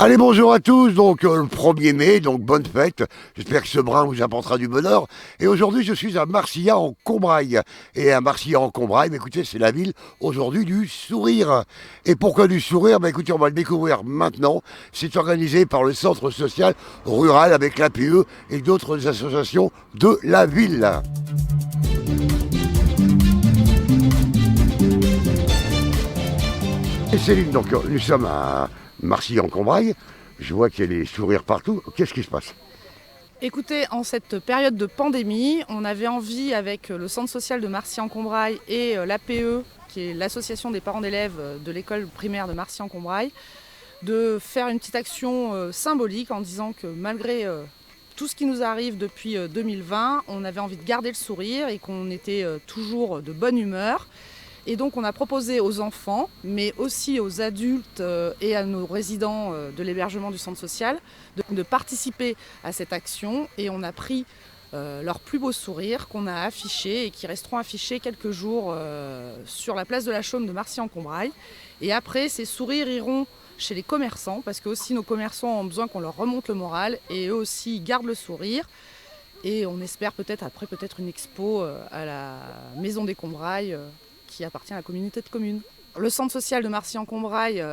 Allez, bonjour à tous, donc le 1er mai, donc bonne fête, j'espère que ce brin vous apportera du bonheur. Et aujourd'hui je suis à Marcillat en Combrailles. Et à Marcillat en Combrailles, écoutez, c'est la ville aujourd'hui du sourire. Et pourquoi du sourire? Écoutez, on va le découvrir maintenant. C'est organisé par le centre social rural avec l'APE et d'autres associations de la ville. Et Céline, donc nous sommes à Marcillat en Combrailles. Je vois qu'il y a des sourires partout. Qu'est-ce qui se passe? Écoutez, en cette période de pandémie, on avait envie avec le centre social de Marcillat en Combrailles et l'APE, qui est l'association des parents d'élèves de l'école primaire de Marcillat en Combrailles, de faire une petite action symbolique en disant que malgré tout ce qui nous arrive depuis 2020, on avait envie de garder le sourire et qu'on était toujours de bonne humeur. Et donc on a proposé aux enfants, mais aussi aux adultes et à nos résidents de l'hébergement du centre social de participer à cette action. Et on a pris leurs plus beaux sourires qu'on a affichés et qui resteront affichés quelques jours sur la place de la Chaume de Marcillat en Combrailles. Et après, ces sourires iront chez les commerçants, parce que aussi nos commerçants ont besoin qu'on leur remonte le moral et eux aussi gardent le sourire. Et on espère peut-être une expo à la Maison des Combrailles qui appartient à la communauté de communes. Le centre social de Marcillat en Combrailles,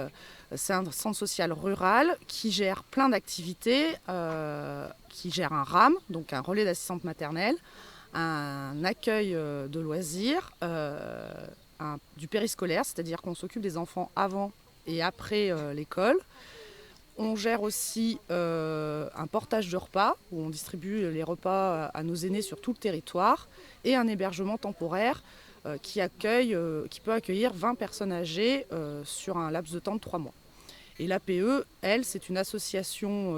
c'est un centre social rural qui gère plein d'activités, qui gère un RAM, donc un relais d'assistante maternelle, un accueil de loisirs, du périscolaire, c'est-à-dire qu'on s'occupe des enfants avant et après l'école. On gère aussi un portage de repas, où on distribue les repas à nos aînés sur tout le territoire, et un hébergement temporaire qui peut accueillir 20 personnes âgées sur un laps de temps de 3 mois. Et l'APE, elle, c'est une association,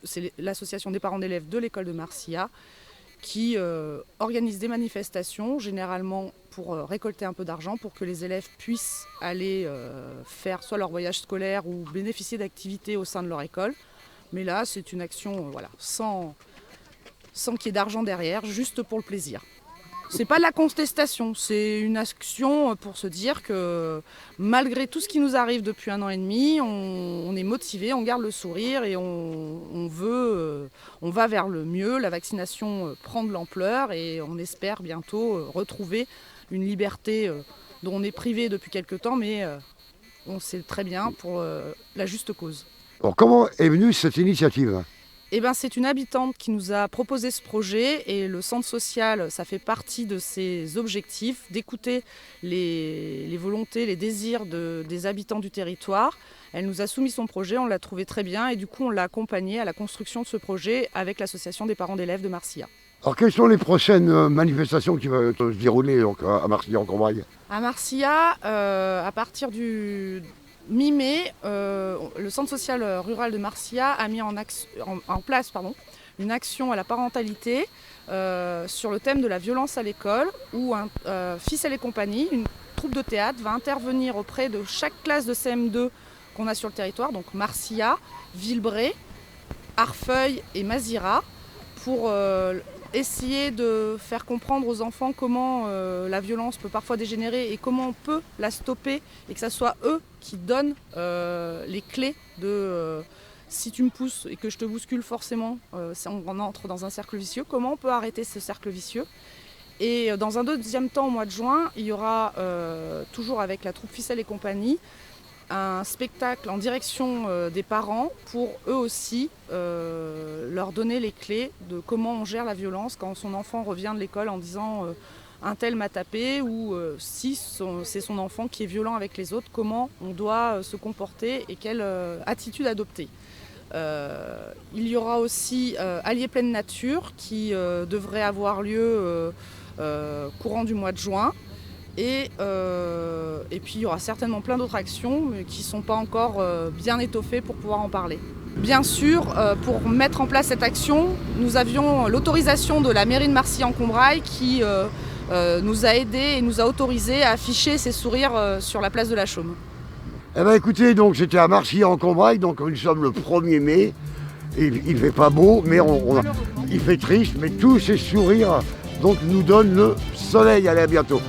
c'est l'association des parents d'élèves de l'école de Marcillat, qui organise des manifestations, généralement pour récolter un peu d'argent, pour que les élèves puissent aller faire soit leur voyage scolaire ou bénéficier d'activités au sein de leur école. Mais là, c'est une action sans qu'il y ait d'argent derrière, juste pour le plaisir. C'est pas de la contestation, c'est une action pour se dire que malgré tout ce qui nous arrive depuis 1 an et demi, on est motivé, on garde le sourire et on va vers le mieux. La vaccination prend de l'ampleur et on espère bientôt retrouver une liberté dont on est privé depuis quelque temps, mais on sait très bien pour la juste cause. Alors, comment est venue cette initiative? C'est une habitante qui nous a proposé ce projet et le centre social, ça fait partie de ses objectifs, d'écouter les volontés, les désirs des habitants du territoire. Elle nous a soumis son projet, on l'a trouvé très bien et du coup on l'a accompagnée à la construction de ce projet avec l'association des parents d'élèves de Marcillat. Alors quelles sont les prochaines manifestations qui vont se dérouler donc, à Marcillat en Combrailles? À Marcillat, à partir du mi-mai, le centre social rural de Marcillat a mis en place une action à la parentalité sur le thème de la violence à l'école, où Ficelle et compagnie, une troupe de théâtre, va intervenir auprès de chaque classe de CM2 qu'on a sur le territoire, donc Marcillat, Villebret, Arfeuil et Mazira, pour essayer de faire comprendre aux enfants comment la violence peut parfois dégénérer et comment on peut la stopper et que ce soit eux qui donnent les clés de si tu me pousses et que je te bouscule forcément, on entre dans un cercle vicieux, comment on peut arrêter ce cercle vicieux. Et dans un deuxième temps, au mois de juin, il y aura toujours avec la troupe Ficelle et compagnie un spectacle en direction des parents pour eux aussi leur donner les clés de comment on gère la violence quand son enfant revient de l'école en disant un tel m'a tapé ou si c'est son enfant qui est violent avec les autres, comment on doit se comporter et quelle attitude adopter. Il y aura aussi Allier pleine nature qui devrait avoir lieu courant du mois de juin. Et puis il y aura certainement plein d'autres actions mais qui ne sont pas encore bien étoffées pour pouvoir en parler. Bien sûr, pour mettre en place cette action, nous avions l'autorisation de la mairie de Marcillat en Combrailles qui nous a aidés et nous a autorisés à afficher ces sourires sur la place de la Chaume. Écoutez, donc j'étais à Marcillat en Combrailles, donc nous sommes le 1er mai. Il fait pas beau, mais il fait triste, mais tous ces sourires donc, nous donnent le soleil. Allez, à bientôt.